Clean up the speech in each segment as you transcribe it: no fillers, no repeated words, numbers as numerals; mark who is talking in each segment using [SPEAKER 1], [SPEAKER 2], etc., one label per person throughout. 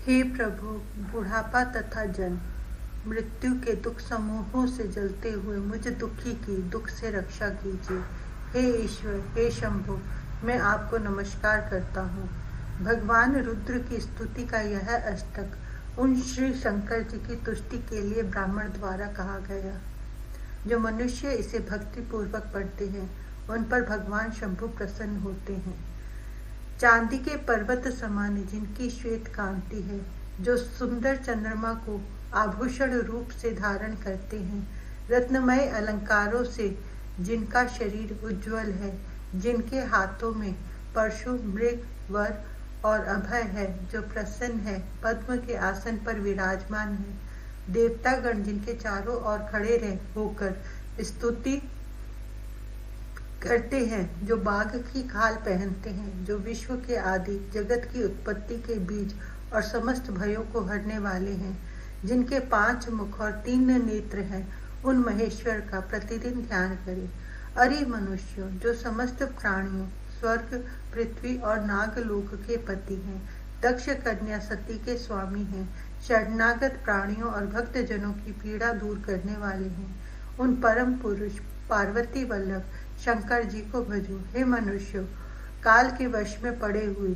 [SPEAKER 1] हे प्रभु, बुढ़ापा तथा जन्म मृत्यु के दुख समूहों से जलते हुए मुझ दुखी की दुख से रक्षा कीजिए। हे ईश्वर, हे शंभु, मैं आपको नमस्कार करता हूँ। भगवान रुद्र की स्तुति का यह अष्टक उन श्री शंकर जी की तुष्टि के लिए ब्राह्मण द्वारा कहा गया। जो मनुष्य इसे भक्ति पूर्वक पढ़ते हैं उन पर भगवान शंभु प्रसन्न होते हैं। चांदी के पर्वत समान जिनकी श्वेत कांति है, जो सुंदर चंद्रमा को आभूषण रूप से धारण करते हैं, रत्नमय अलंकारों से जिनका शरीर उज्ज्वल है, जिनके हाथों में परशु, मृग, वर और अभय है, जो प्रसन्न है, पद्म के आसन पर विराजमान है, देवतागण जिनके चारों ओर खड़े रह होकर स्तुति करते हैं, जो बाघ की खाल पहनते हैं, जो विश्व के आदि जगत की उत्पत्ति के बीज और समस्त भयों को हरने वाले हैं, जिनके 5 मुख और 3 नेत्र हैं, उन महेश्वर का प्रतिदिन ध्यान करें। अरे मनुष्यों, जो समस्त प्राणियों, स्वर्ग, पृथ्वी और नागलोक के पति हैं, दक्ष कन्या सती के स्वामी हैं, शरणागत प्राणियों और भक्तजनों की पीड़ा दूर करने वाले हैं, उन परम पुरुष पार्वती वल्लभ शंकर जी को भजो। हे मनुष्यों, काल के वश में पड़े हुए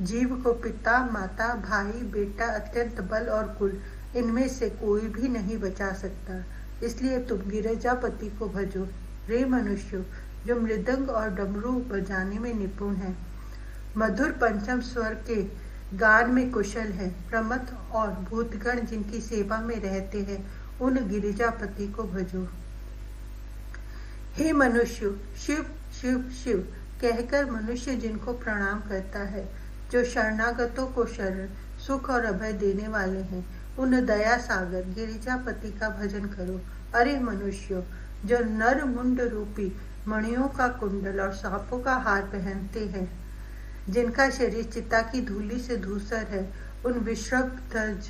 [SPEAKER 1] जीव को पिता, माता, भाई, बेटा, अत्यंत बल और कुल, इनमें से कोई भी नहीं बचा सकता, इसलिए तुम गिरिजापति को भजो। रे मनुष्यों, जो मृदंग और डमरू बजाने में निपुण है, मधुर पंचम स्वर के गान में कुशल है, प्रमथ और भूतगण जिनकी सेवा में रहते हैं, उन गिरिजापति को भजो। हे मनुष्य, शिव शिव शिव कहकर मनुष्य जिनको प्रणाम करता है, जो शरणागतों को शरण, सुख और अभय देने वाले हैं, उन दया सागर गिरिजापति का भजन करो। अरे मनुष्यों, जो नर मुंड रूपी मणियों का कुंडल और सांपों का हार पहनते हैं, जिनका शरीर चिता की धूलि से धूसर है, उन विश्वध्वज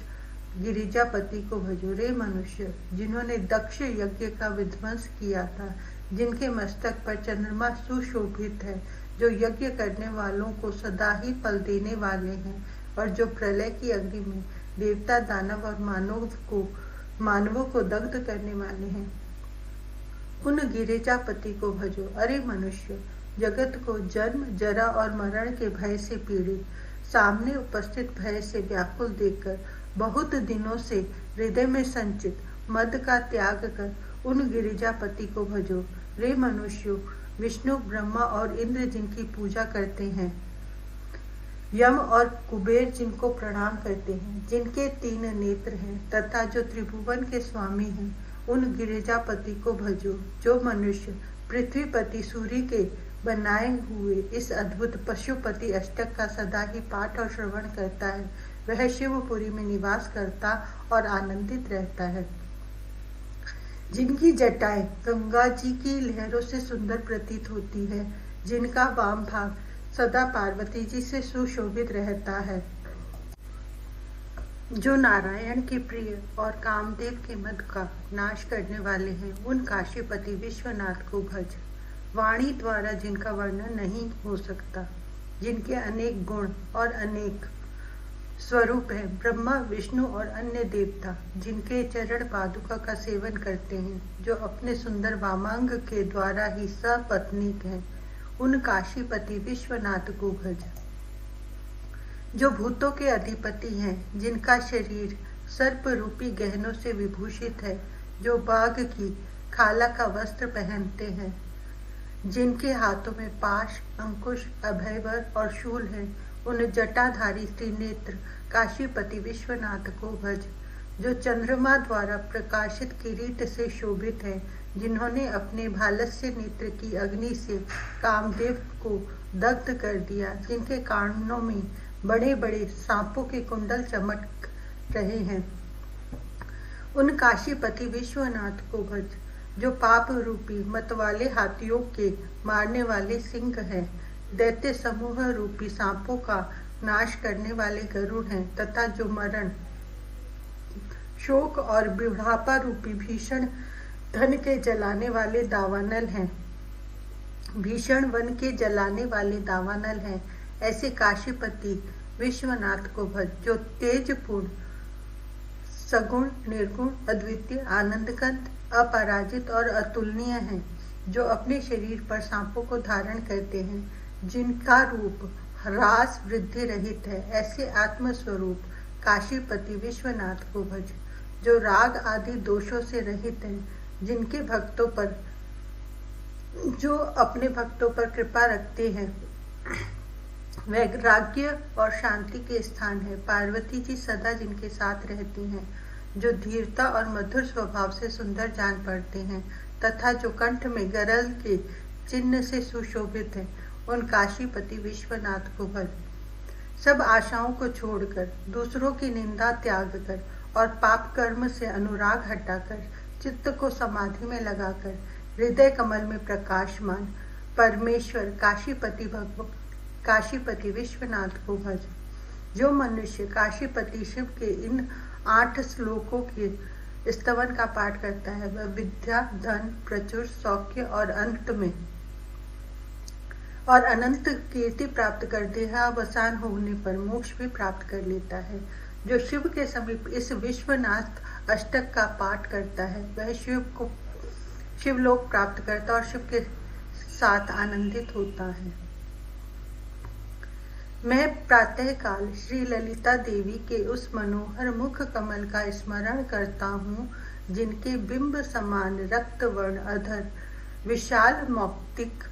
[SPEAKER 1] गिरिजापति को भजो। रे मनुष्य, जिन्होंने दक्ष यज्ञ का विध्वंस किया था, जिनके मस्तक पर चंद्रमा सुशोभित है, जो यज्ञ करने वालों को सदा ही फल देने वाले हैं, और जो प्रलय की अग्नि में देवता, दानव और मानवों को दग्ध करने वाले हैं, उन गिरिजापति को भजो। अरे मनुष्य, जगत को जन्म, जरा और मरण के भय से पीड़ित, सामने उपस्थित भय से व्याकुल देखकर बहुत दिनों से हृदय में संचित मद का त्याग कर उन गिरिजापति को भजो। रे मनुष्यों, विष्णु, ब्रह्मा और इंद्र जिनकी पूजा करते हैं, यम और कुबेर जिनको प्रणाम करते हैं, जिनके 3 नेत्र हैं, तथा जो त्रिभुवन के स्वामी हैं, उन गिरिजापति को भजो। जो मनुष्य पृथ्वीपति सूर्य के बनाए हुए इस अद्भुत पशुपति अष्टक का सदा ही पाठ और श्रवण करता है, वह शिवपुरी में निवास करता और आनंदित रहता है। जिनकी जटाएं गंगा जी की लहरों से सुंदर प्रतीत होती है, जिनका वाम भाग सदा पार्वती जी से सुशोभित रहता है, जो नारायण के प्रिय और कामदेव के मद का नाश करने वाले हैं, उन काशीपति विश्वनाथ को भज। वाणी द्वारा जिनका वर्णन नहीं हो सकता, जिनके अनेक गुण और अनेक स्वरूप है, ब्रह्मा, विष्णु और अन्य देवता जिनके चरण पादुका का सेवन करते हैं, जो अपने सुंदर वामांग के द्वारा ही सपत्नीक हैं, उन काशीपति विश्वनाथ को भज। जो भूतों के अधिपति हैं, जिनका शरीर सर्प रूपी गहनों से विभूषित है, जो बाघ की खाला का वस्त्र पहनते हैं, जिनके हाथों में पाश, अंकुश, अभयवर और शूल है, उन जटाधारी त्रिनेत्र काशीपति विश्वनाथ को भज। जो चंद्रमा द्वारा प्रकाशित किरीट से शोभित है, जिन्होंने अपने भालस्य नेत्र की अग्नि से कामदेव को दग्ध कर दिया, जिनके कानों में बड़े बड़े सांपों के कुंडल चमक रहे हैं, उन काशीपति विश्वनाथ को भज। जो पाप रूपी मतवाले हाथियों के मारने वाले सिंह हैं, दैत्य समूह रूपी सांपों का नाश करने वाले गरुड़ हैं, तथा जो मरण, शोक और बुढ़ापा रूपी भीषण धन के जलाने वाले दावानल हैं, भीषण वन के जलाने वाले दावानल हैं, ऐसे काशीपति विश्वनाथ को भज, जो तेजपूर्ण, सगुण, निर्गुण, अद्वितीय, आनंदकंत, अपराजित और अतुलनीय हैं, जो अपने शरीर पर सांपों को धारण करते हैं, जिनका रूप ह्रास वृद्धि रहित है, ऐसे आत्मस्वरूप काशीपति विश्वनाथ को भज, जो राग आदि दोषों से रहित हैं, जिनके भक्तों पर, जो अपने भक्तों पर कृपा रखते हैं, वैराग्य और शांति के स्थान है। पार्वती जी सदा जिनके साथ रहती हैं, जो धीरता और मधुर स्वभाव से सुंदर जान पड़ते हैं, तथा जो कंठ में गरल के चिन्ह से सुशोभित है, उन काशीपति विश्वनाथ को भज। सब आशाओं को छोड़कर, दूसरों की निंदा त्याग कर और पाप कर्म से अनुराग हटाकर, चित्त को समाधि में लगाकर, हृदय कमल में प्रकाशमान परमेश्वर काशीपति विश्वनाथ को भज। जो मनुष्य काशीपति शिव के इन 8 श्लोकों के स्तवन का पाठ करता है, वह विद्या, धन, प्रचुर सौख्य और अनंत कीर्ति प्राप्त कर देहावसान होने पर मोक्ष भी प्राप्त कर लेता है। जो शिव के समीप इस विश्वनाथ अष्टक का पाठ करता है, वह शिवलोक प्राप्त करता और शिव के साथ आनंदित होता है। मैं प्रातःकाल श्री ललिता देवी के उस मनोहर मुख कमल का स्मरण करता हूँ, जिनके बिंब समान रक्त वर्ण अधर, विशाल मौक्तिक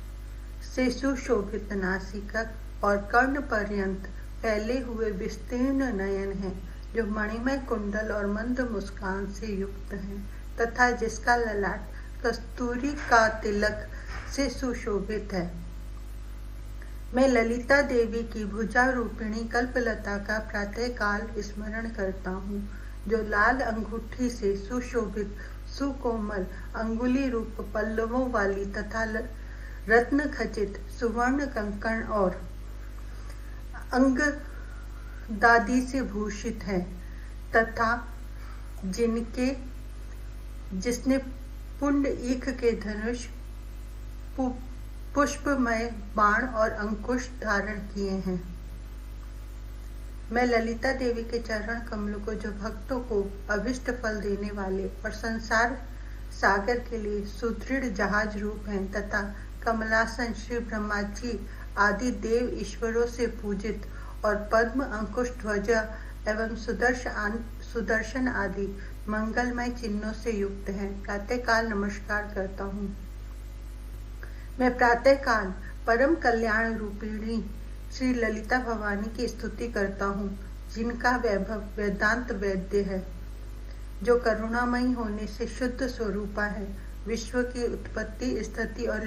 [SPEAKER 1] से सुशोभित नासिका और कर्ण पर्यंत फैले हुए विस्तीर्ण नयन हैं, जो मणिमय कुंडल और मंद मुस्कान से युक्त हैं, तथा जिसका ललाट कस्तूरी का तिलक से सुशोभित है। मैं ललिता देवी की भुजा रूपिणी कल्पलता का प्रातःकाल स्मरण करता हूँ, जो लाल अंगूठी से सुशोभित सुकोमल अंगुली रूप पल्लवों वाली तथा रत्न खचित सुवर्ण कंकण और अंगदादी से भूषित है, तथा जिसने पुंड ईख के धनुष, पुष्पमय बाण और अंकुश धारण किए हैं। मैं ललिता देवी के चरण कमलों को, जो भक्तों को अभिष्ट फल देने वाले और संसार सागर के लिए सुदृढ़ जहाज रूप हैं, तथा कमलासन श्री ब्रह्मा जी आदि देव ईश्वरों से पूजित और पद्म, अंकुश, ध्वजा एवं सुदर्शन आदि मंगलमय चिन्हों से युक्त है, प्रातःकाल नमस्कार करता हूँ। मैं प्रातःकाल परम कल्याण रूपिणी श्री ललिता भवानी की स्तुति करता हूँ, जिनका वैभव वेदांत वेद्य है, जो करुणामयी होने से शुद्ध स्वरूपा है, विश्व की उत्पत्ति, स्थिति और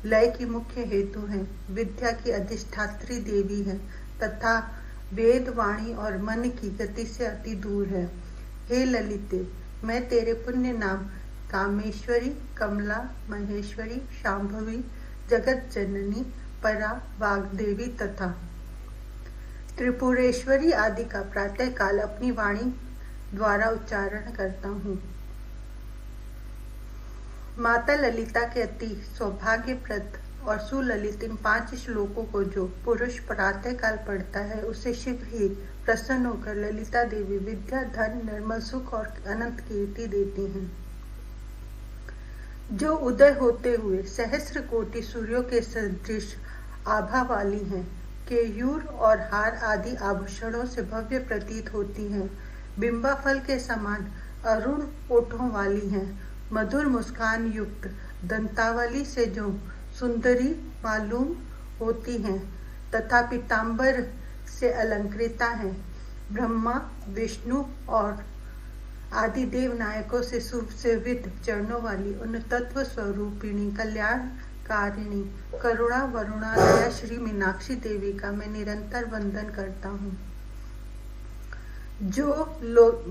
[SPEAKER 1] लय की मुख्य हेतु हैं, विद्या की अधिष्ठात्री देवी है, तथा वेद, वाणी और मन की गति से अति दूर है। हे ललिते, मैं तेरे पुण्य नाम कामेश्वरी, कमला, महेश्वरी, शांभवी, जगत जननी, परा, वाग्देवी तथा त्रिपुरेश्वरी आदि का प्रातःकाल अपनी वाणी द्वारा उच्चारण करता हूँ। माता ललिता के अति सौभाग्यप्रद और सुललित इन 5 श्लोकों को जो पुरुष प्रातःकाल पढ़ता है, उसे शीघ्र ही प्रसन्न होकर ललिता देवी विद्या, धन, निर्मल सुख और अनंत कीर्ति देती हैं। जो उदय होते हुए सहस्र कोटि सूर्यों के सदृश आभा वाली हैं, केयूर और हार आदि आभूषणों से भव्य प्रतीत होती हैं, बिंबा फल के समान अरुण ओठों वाली हैं, मधुर मुस्कान युक्त दंतावली से जो सुंदरी मालूम होती हैं, तथा पीतांबर से अलंकृता हैं, ब्रह्मा, विष्णु और आदि देव नायकों से सुसेवित चरणों वाली उन तत्व स्वरूपिणी कल्याणकारिणी करुणा वरुणालया श्री मीनाक्षी देवी का मैं निरंतर वंदन करता हूँ, जो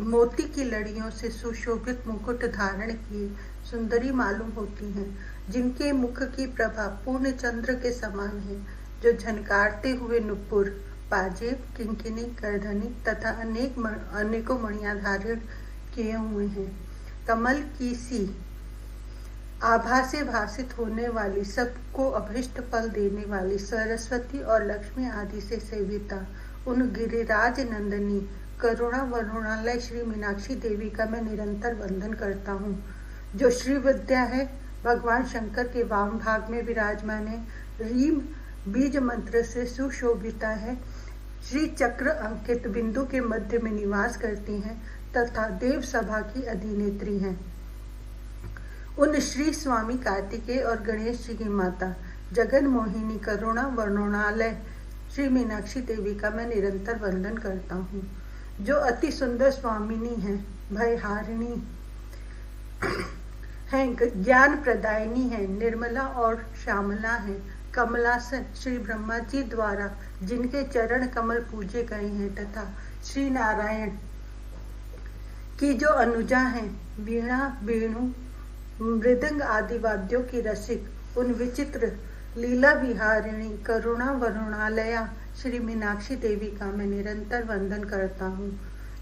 [SPEAKER 1] मोती की लड़ियों से सुशोभित मुकुट धारण किए सुंदरी मालूम होती हैं, जिनके मुख की प्रभा पूर्ण चंद्र के समान है, जो झनकारते हुए नुपुर, पाजेब, किंकिनी, करधनी तथा अनेकों मणियां धारण किए हुए हैं, कमल की सी आभा से भासित होने वाली, सबको अभीष्ट फल देने वाली सरस्वती और लक्ष्मी आदि से सेविता, उन गिरिराज नंदनी करुणा वरुणालय श्री मीनाक्षी देवी का मैं निरंतर वंदन करता हूँ, जो श्री विद्या है, भगवान शंकर के वाम भाग में विराजमान है, रीम बीज मंत्र से सुशोभिता है, श्री चक्र अंकित बिंदु के मध्य में निवास करती हैं तथा देव सभा की अधिनेत्री हैं। उन श्री स्वामी कार्तिकेय और गणेश जी की माता जगन मोहिनी करुणा वरुणालय श्री मीनाक्षी देवी का मैं निरंतर वंदन करता हूँ, जो अति सुंदर स्वामिनी है, भयहारिणी है, ज्ञान प्रदायिनी है, निर्मला और श्यामला है, कमलासन श्री ब्रह्मा जी द्वारा जिनके चरण कमल पूजे गए हैं तथा श्री नारायण की जो अनुजा हैं, वीणा वेणु मृदंग आदि वाद्यों की रसिक, उन विचित्र लीला विहारिणी करुणा वरुणालया श्री मीनाक्षी देवी का मैं निरंतर वंदन करता हूँ,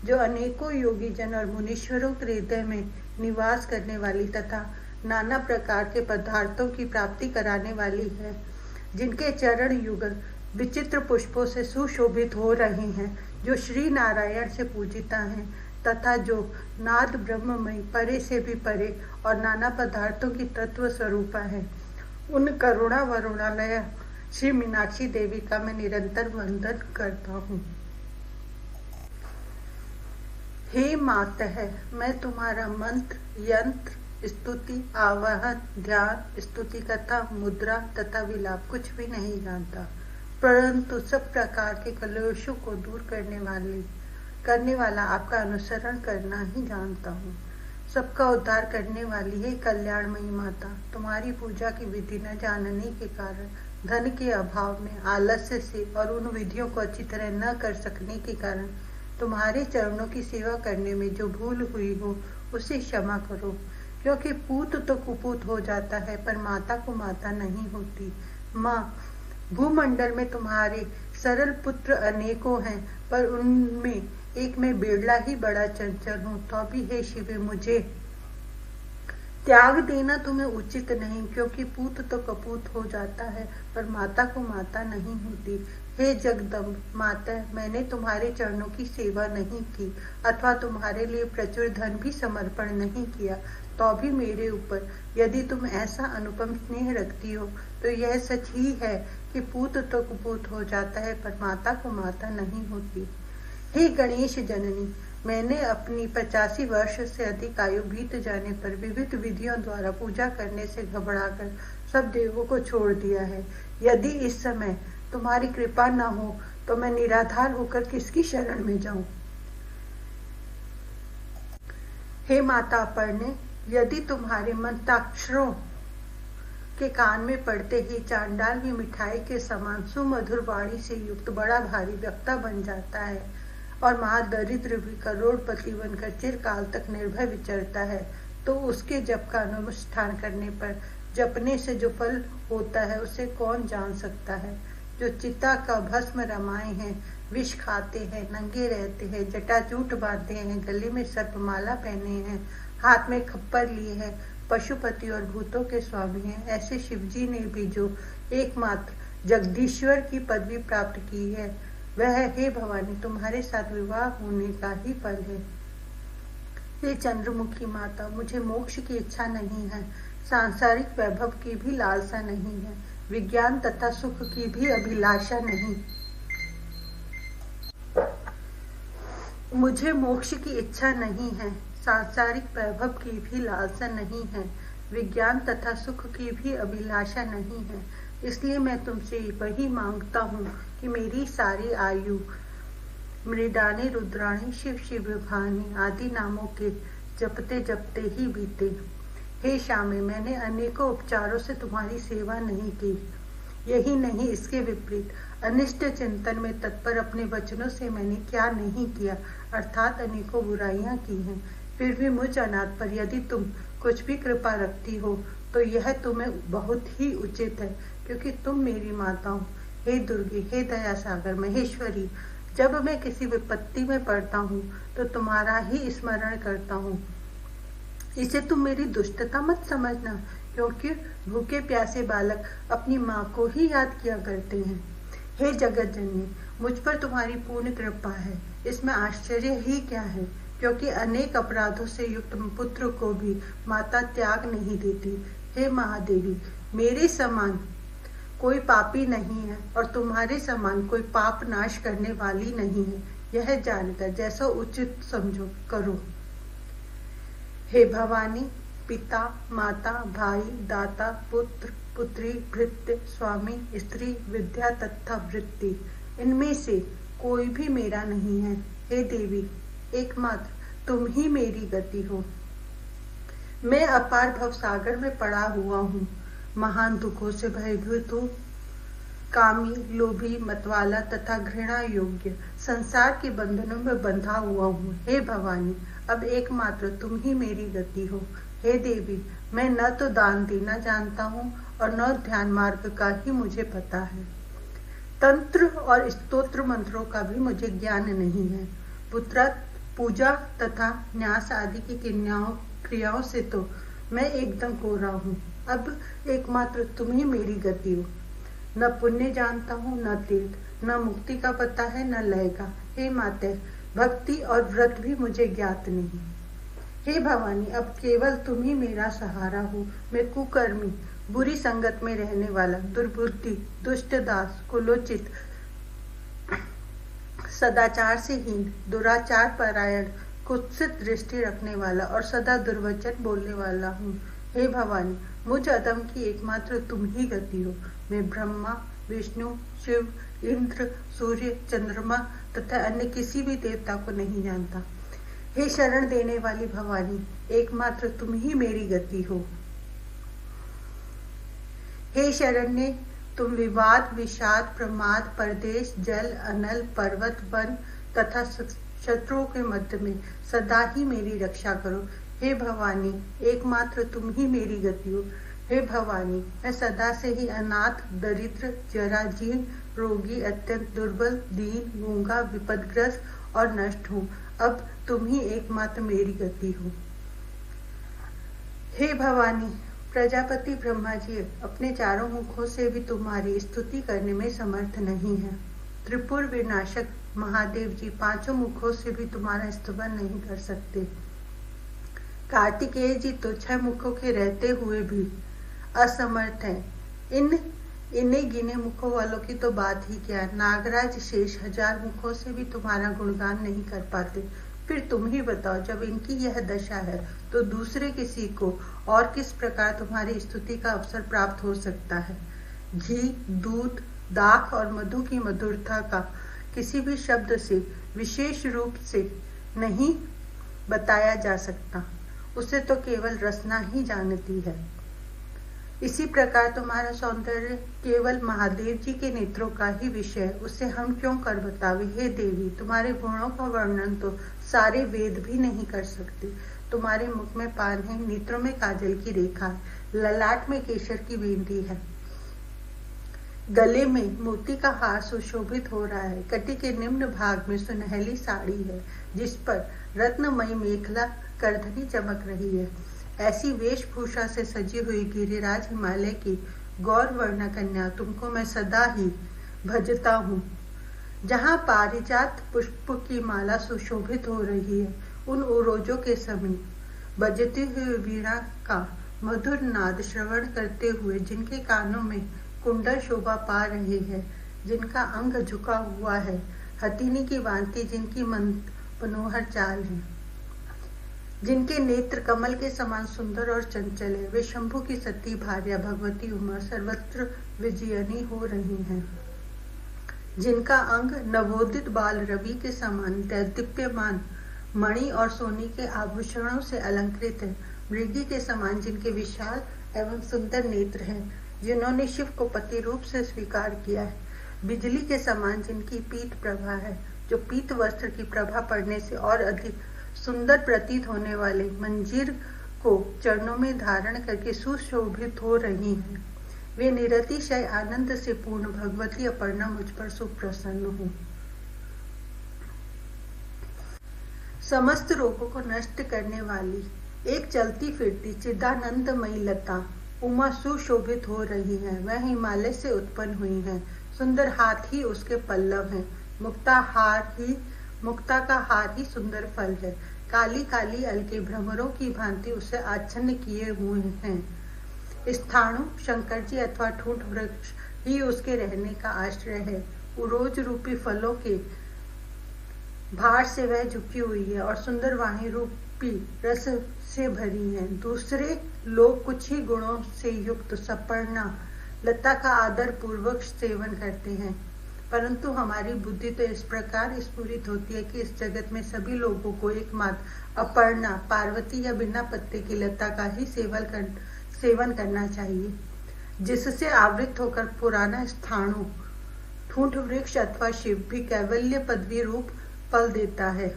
[SPEAKER 1] जो अनेकों योगी जन और मुनीश्वरों के हृदय में निवास करने वाली तथा नाना प्रकार के पदार्थों की प्राप्ति कराने वाली है, जिनके चरण युगल विचित्र पुष्पों से सुशोभित हो रहे हैं, जो श्री नारायण से पूजिता हैं तथा जो नाद ब्रह्ममय परे से भी परे और नाना पदार्थों की तत्व स्वरूपा है, उन करुणा वरुणालय श्री मीनाक्षी देवी का मैं निरंतर वंदन करता हूँ। हे मातः, मैं तुम्हारा मंत्र, यंत्र, स्तुति, आवाहन, ध्यान, स्तुति कथा, मुद्रा तथा विलाप कुछ भी नहीं जानता, परंतु सब प्रकार के कलेशों को दूर करने वाला आपका अनुसरण करना ही जानता हूँ। सबका उद्धार करने वाली है कल्याणमयी माता, तुम्हारी पूजा की विधि न जानने के कारण, धन के अभाव में, आलस्य से और उन विधियों को अच्छी तरह न कर सकने के कारण तुम्हारे चरणों की सेवा करने में जो भूल हुई हो उसे क्षमा करो, क्योंकि पूत तो कुपूत हो जाता है पर माता को माता नहीं होती। माँ, भूमंडल में तुम्हारे सरल पुत्र अनेकों हैं, पर उनमें एक मैं बेड़ला ही बड़ा चंचल हूँ, तो भी हे शिव मुझे त्याग देना तुम्हें उचित नहीं, क्योंकि पूत तो कपूत हो जाता है पर माता को माता नहीं होती। हे जगदम्ब माता, मैंने तुम्हारे चरणों की सेवा नहीं की अथवा तुम्हारे लिए प्रचुर धन भी समर्पण नहीं किया, तो भी मेरे ऊपर यदि तुम ऐसा अनुपम स्नेह रखती हो तो यह सच ही है कि पूत तो कुपूत हो जाता है पर माता को माता नहीं होती। हे गणेश जननी, मैंने अपनी 85 वर्ष से अधिक आयु बीत जाने पर विविध विधियों द्वारा पूजा करने से घबराकर सब देवों को छोड़ दिया है। यदि इस समय तुम्हारी कृपा न हो तो मैं निराधार होकर किसकी शरण में जाऊं? हे माता अपर्णे, यदि तुम्हारे मंत्राक्षरों के कान में पड़ते ही चांडाल की मिठाई के समान सुमधुर वाणी से युक्त बड़ा भारी वक्ता बन जाता है और महादरिद्र भी करोड़पति बनकर चिरकाल तक निर्भय विचरता है, तो उसके जप का अनुष्ठान करने पर जपने से जो फल होता है उसे कौन जान सकता है। जो चिता का भस्म रमाए हैं, विष खाते हैं, नंगे रहते हैं, जटाजूट बांधे हैं, गले में सर्पमाला पहने हैं, हाथ में खप्पर लिए हैं, पशुपति और भूतों के स्वामी हैं, ऐसे शिवजी ने भी जो एकमात्र जगदीश्वर की पदवी प्राप्त की है, वह हे भवानी तुम्हारे साथ विवाह होने का ही फल है। हे चंद्रमुखी माता, मुझे मोक्ष की इच्छा नहीं है, सांसारिक वैभव की भी लालसा नहीं है, विज्ञान तथा सुख की भी अभिलाषा नहीं। मुझे मोक्ष की इच्छा नहीं है, सांसारिक वैभव की भी लालसा नहीं है, विज्ञान तथा सुख की भी अभिलाषा नहीं है। इसलिए मैं तुमसे वही मांगता हूँ कि मेरी सारी आयु मृडानी रुद्राणी शिव शिव भानी आदि नामों के जपते जपते ही बीते। हे श्यामे, मैंने अनेकों उपचारों से तुम्हारी सेवा नहीं की, यही नहीं इसके विपरीत अनिष्ट चिंतन में तत्पर अपने वचनों से मैंने क्या नहीं किया, अर्थात अनेकों बुराइयां की हैं। फिर भी मुझ अनाथ पर यदि तुम कुछ भी कृपा रखती हो तो यह तुम्हें बहुत ही उचित है, क्योंकि तुम मेरी माता हो। हे दुर्गे, हे दया सागर महेश्वरी, जब मैं किसी विपत्ति में पड़ता हूँ तो तुम्हारा ही स्मरण करता हूँ। इसे तुम मेरी दुष्टता मत समझना, क्योंकि भूखे प्यासे बालक अपनी माँ को ही याद किया करते हैं। हे जगत जननी, मुझ पर तुम्हारी पूर्ण कृपा है, इसमें आश्चर्य ही क्या है, क्योंकि अनेक अपराधों से युक्त पुत्र को भी माता त्याग नहीं देती। हे महादेवी, मेरे समान कोई पापी नहीं है और तुम्हारे समान कोई पाप नाश करने वाली नहीं है। यह जानकर जैसा उचित समझो करो। हे भवानी, पिता, माता, भाई, दाता, पुत्र, पुत्री, भृत्य, स्वामी, स्त्री, विद्या तथा वृत्ति, इनमें से कोई भी मेरा नहीं है। हे देवी, एकमात्र तुम ही मेरी गति हो। मैं अपार भवसागर में पड़ा हुआ हूँ, महान दुखों से भयभीत हूँ, कामी, लोभी, मतवाला तथा घृणा योग्य संसार के बंधनों में बंधा हुआ हूँ। हे भवानी, अब एकमात्र तुम ही मेरी गति हो। हे देवी, मैं न तो दान देना जानता हूँ और न ध्यान मार्ग का ही मुझे पता है। तंत्र और स्तोत्र मंत्रों का भी मुझे ज्ञान नहीं है। पुत्र पूजा तथा न्यास आदि की क्रियाओं से तो मैं एकदम कोरा हूँ। अब एकमात्र तुम ही मेरी गति हो। न पुण्य जानता हूँ, न तीर्थ, न मुक्ति का पता है, न लय का। हे माते, भक्ति और व्रत भी मुझे ज्ञात नहीं। हे भवानी, अब केवल तुम ही मेरा सहारा हो। मैं कुकर्मी, बुरी संगत में रहने वाला, दुर्बुद्धि, दुष्ट दास, कुलोचित, सदाचार से हीन, दुराचार परायण, कुत्सित दृष्टि रखने वाला और सदा दुर्वचन बोलने वाला हूँ। हे भवानी, मुझ अधम की एकमात्र तुम ही गति हो। मैं ब्रह्मा, विष्णु, शिव, इंद्र, सूर्य, चंद्रमा तथा अन्य किसी भी देवता को नहीं जानता। हे शरण देने वाली भवानी, एकमात्र तुम ही मेरी गति हो। हे शरण्य, तुम विवाद, विषाद, प्रमाद, परदेश, जल, अनल, पर्वत, वन तथा शत्रुओं के मध्य में सदा ही मेरी रक्षा करो। हे भवानी, एकमात्र तुम ही मेरी गति हो। हे भवानी, मैं सदा से ही अनाथ, दरिद्र, जराजीर्ण, रोगी, अत्यंत दुर्बल, दीन, गूंगा, विपदग्रस्त और नष्ट हूँ। अब तुम ही एकमात्र मेरी गति हो। हे भवानी, प्रजापति ब्रह्मा जी अपने चारों मुखों से भी तुम्हारी स्तुति करने में समर्थ नहीं है। त्रिपुर विनाशक महादेव जी पांचों मुखों से भी तुम्हारा स्तुति नहीं कर सकते। कार्तिकेय जी तो 6 मुखों के रहते हुए भी असमर्थ हैं। इन्हें गिने मुखों वालों की तो बात ही क्या। नागराज शेष 1000 मुखों से भी तुम्हारा गुणगान नहीं कर पाते। फिर तुम ही बताओ, जब इनकी यह दशा है तो दूसरे किसी को और किस प्रकार तुम्हारी स्तुति का अवसर प्राप्त हो सकता है। घी, दूध, दाख और मधु की मधुरता का किसी भी शब्द से विशेष रूप से नहीं बताया जा सकता। उसे तो केवल रसना ही जानती है। इसी प्रकार तुम्हारा सौंदर्य केवल महादेव जी के नेत्रों का ही विषय, उसे हम क्यों कर बतावे। हे देवी, तुम्हारे गुणों का वर्णन तो सारे वेद भी नहीं कर सकते। तुम्हारे मुख में पान है, नेत्रों में काजल की रेखा है, ललाट में केसर की बिंदी है, गले में मोती का हार सुशोभित हो रहा है, कटी के निम्न भाग में सुनहली साड़ी है जिस पर रत्नमयी मेखला करधनी चमक रही है। ऐसी वेशभूषा से सजी हुई गिरिराज हिमालय की गौर वर्ण कन्या तुमको मैं सदा ही भजता हूँ। जहाँ पारिजात पुष्प की माला सुशोभित हो रही है, उन उरोजों के समीप बजती हुई वीणा का मधुर नाद श्रवण करते हुए जिनके कानों में कुंडल शोभा पा रहे हैं, जिनका अंग झुका हुआ है, हथिनी की भांति जिनकी मनोहर चाल है, जिनके नेत्र कमल के समान सुंदर और चंचल है, वे शंभु की सती भार्या भगवती उमा सर्वत्र विजयनी हो रही हैं। जिनका अंग नवोदित बाल रवि के समान दैदीप्यमान मणि और सोने के आभूषणों से अलंकृत है, मृगी के समान जिनके विशाल एवं सुंदर नेत्र हैं, जिन्होंने शिव को पति रूप से स्वीकार किया है, बिजली के समान जिनकी पीत प्रभा है, जो पीत वस्त्र की प्रभा पड़ने से और अधिक सुंदर प्रतीत होने वाले मंजीर को चरणों में धारण करके सुशोभित हो रही हैं। वे निरतिशय आनंद से पूर्ण भगवती अपर्णा मुझ पर सुप्रसन्न हो। समस्त रोगों को नष्ट करने वाली एक चलती फिरती चिदानंदमयी लता उमा सुशोभित हो रही है। वह हिमालय से उत्पन्न हुई है, सुंदर हाथी उसके पल्लव हैं, मुक्ता का हार ही सुंदर फल है। काली काली अलके भ्रमरों की भांति उसे आच्छन्न किए हुए हैं। स्थाणु, शंकर जी अथवा ठूंठ वृक्ष ही उसके रहने का आश्रय है। उरोज रूपी फलों के भार से वह झुकी हुई है और सुंदर वाणी रूपी रस से भरी है। दूसरे लोग कुछ ही गुणों से युक्त सपर्णा लता का आदर पूर्वक सेवन करते हैं, परंतु हमारी बुद्धि तो इस प्रकार स्फुरित होती है कि इस जगत में सभी लोगों को एकमात्र अपर्णा, पार्वती या बिना पत्ते की लता का ही सेवन करना चाहिए, जिससे आवृत होकर पुराना स्थाणु, ठूंठ वृक्ष अथवा शिव भी कैवल्य पदवी रूप फल देता है।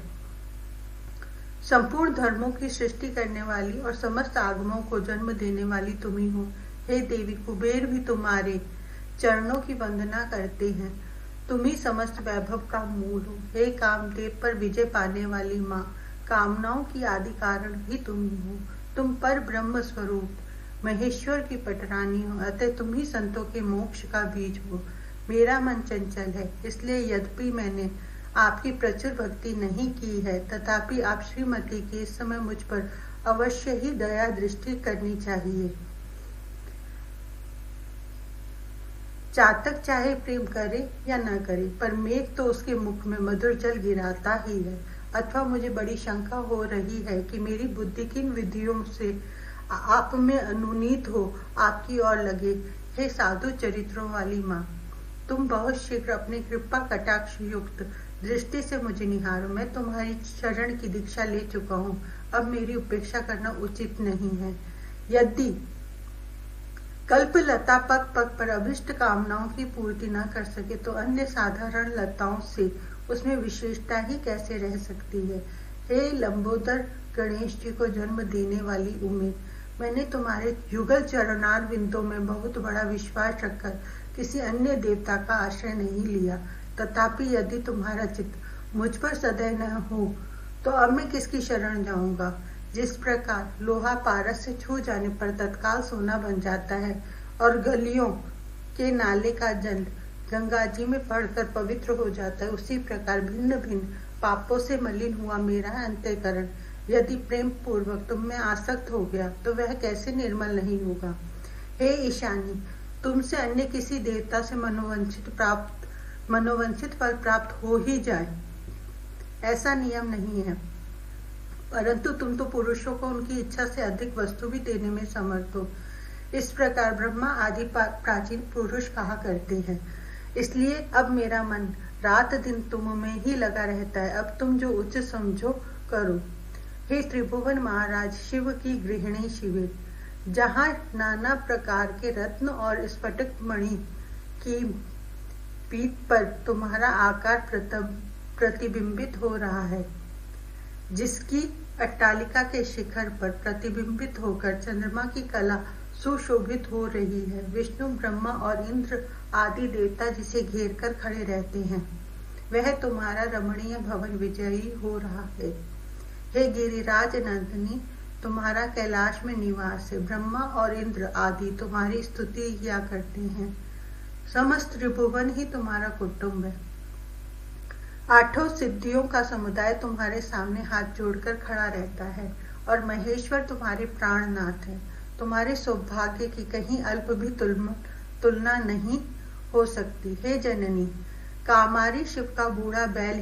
[SPEAKER 1] संपूर्ण धर्मों की सृष्टि करने वाली और समस्त आगमों को जन्म देने वाली तुम ही हो। हे देवी, कुबेर भी तुम्हारे चरणों की वंदना करते हैं। तुम ही समस्त वैभव का मूल हो। हे कामदेव पर विजय पाने वाली माँ, कामनाओं की आदि कारण भी तुम ही हो। तुम पर ब्रह्म स्वरूप महेश्वर की पटरानी हो, अतः तुम ही संतों के मोक्ष का बीज हो। मेरा मन चंचल है, इसलिए यद्यपि मैंने आपकी प्रचुर भक्ति नहीं की है, तथापि आप श्रीमती की इस समय मुझ पर अवश्य ही दया दृष्टि करनी चाहिए। चातक चाहे प्रेम करे या न करे, पर मेघ तो उसके मुख में मधुर जल गिराता ही है। अथवा मुझे बड़ी शंका हो रही है कि मेरी बुद्धि किन विधियों से आप में अनुनीत हो आपकी ओर लगे। हे साधु चरित्रों वाली माँ, तुम बहुत शीघ्र अपनी कृपा कटाक्ष युक्त दृष्टि से मुझे निहारो। मैं तुम्हारी शरण की दीक्षा ले चुका हूँ, अब मेरी उपेक्षा करना उचित नहीं है। यदि कल्पलता पग पग पर अभिष्ट कामनाओं की पूर्ति न कर सके तो अन्य साधारण लताओं से उसमें विशेषता ही कैसे रह सकती है। हे लंबोदर गणेश जी को जन्म देने वाली उम्मीद, मैंने तुम्हारे युगल चरणार बिंदों में बहुत बड़ा विश्वास रखकर किसी अन्य देवता का आश्रय नहीं लिया, तथापि यदि तुम्हारा चित्त मुझ पर सदैव न हो तो अब मैं किसकी शरण जाऊंगा। जिस प्रकार लोहा पारस से छू जाने पर तत्काल सोना बन जाता है और गलियों के नाले का जल गंगा जी में पड़कर पवित्र हो जाता है, उसी प्रकार भिन्न भिन्न पापों से मलिन हुआ मेरा अंतःकरण यदि प्रेम पूर्वक तुम में आसक्त हो गया तो वह कैसे निर्मल नहीं होगा। हे ईशानी, तुमसे अन्य किसी देवता से मनोवंचित फल प्राप्त हो ही जाए ऐसा नियम नहीं है, परंतु तुम तो पुरुषों को उनकी इच्छा से अधिक वस्तु भी देने में समर्थ हो। इस प्रकार ब्रह्मा आदि प्राचीन पुरुष कहा करते हैं। इसलिए अब मेरा मन रात दिन तुम में ही लगा रहता है। अब तुम जो उचित समझो करो। हे त्रिभुवन महाराज शिव की गृहिणी शिवे, जहाँ नाना प्रकार के रत्न और स्फटिक मणि की पीठ पर तुम्हारा आकार प्रतिबिंबित हो रहा है, जिसकी अट्टालिका के शिखर पर प्रतिबिंबित होकर चंद्रमा की कला सुशोभित हो रही है। विष्णु, ब्रह्मा और इंद्र आदि देवता जिसे घेर कर खड़े रहते हैं, वह तुम्हारा रमणीय भवन विजयी हो रहा है। हे गिरिराज नंदिनी, तुम्हारा कैलाश में निवास है। ब्रह्मा और इंद्र आदि तुम्हारी स्तुति किया करते हैं। समस्त त्रिभुवन ही तुम्हारा कुटुंब है। आठों सिद्धियों का समुदाय तुम्हारे सामने हाथ जोड़कर खड़ा रहता है और महेश्वर तुम्हारे प्राणनाथ है। तुम्हारे सौभाग्य की कहीं अल्प भी तुलना नहीं हो सकती। हे जननी, कामारी शिव का बूढ़ा बैल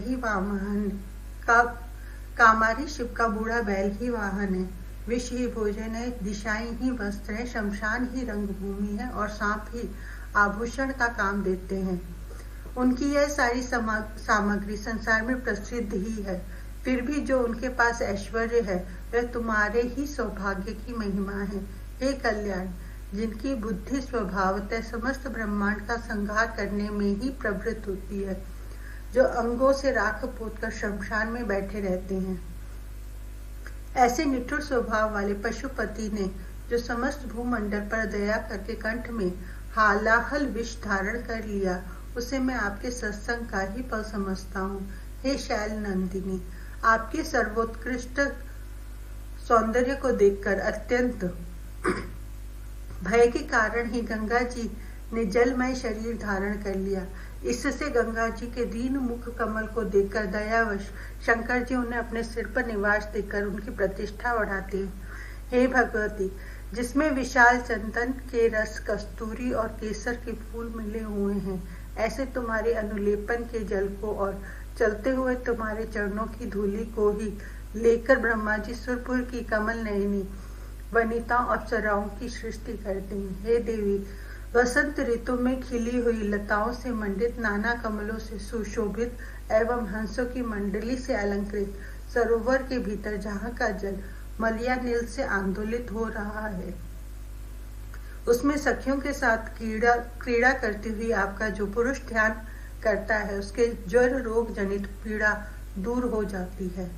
[SPEAKER 1] ही वाहन है। विष ही भोजन है, दिशाएं ही वस्त्र है, शमशान ही रंगभूमि है और सांप ही आभूषण का काम देते हैं। उनकी यह सारी सामग्री संसार में प्रसिद्ध ही है, फिर भी जो उनके पास ऐश्वर्य है वह तुम्हारे ही सौभाग्य की महिमा है। हे कल्याण, जिनकी बुद्धि स्वभावतः समस्त ब्रह्मांड का संहार करने में ही प्रवृत्त होती है, जो अंगों से राख पोतकर शमशान में बैठे रहते हैं, ऐसे निठुर स्वभाव वाले पशुपति ने जो समस्त भूमंडल पर दया करके कंठ में हालाहल विष धारण कर लिया, उसे मैं आपके सत्संग का ही फल समझता हूँ। हे शैल नंदिनी, आपके सर्वोत्कृष्ट सौंदर्य को देखकर अत्यंत भय के कारण ही गंगा जी ने जलमय शरीर धारण कर लिया। इससे गंगा जी के दीन मुख कमल को देखकर दयावश शंकर जी उन्हें अपने सिर पर निवास देकर उनकी प्रतिष्ठा बढ़ाते हैं। हे भगवती, जिसमें विशाल चंदन के रस, कस्तूरी और केसर के फूल मिले हुए हैं, ऐसे तुम्हारे अनुलेपन के जल को और चलते हुए तुम्हारे चरणों की धूलि को ही लेकर ब्रह्मा जी सुरपुर की कमल नयनी वनिताओं अप्सराओं की सृष्टि करते हैं। हे देवी, वसंत ऋतु में खिली हुई लताओं से मंडित, नाना कमलों से सुशोभित एवं हंसों की मंडली से अलंकृत सरोवर के भीतर जहाँ का जल मलिया नील से आंदोलित हो रहा है, उसमें सखियों के साथ क्रीड़ा करती हुई आपका जो पुरुष ध्यान करता है, उसके ज्वर रोग जनित पीड़ा दूर हो जाती है।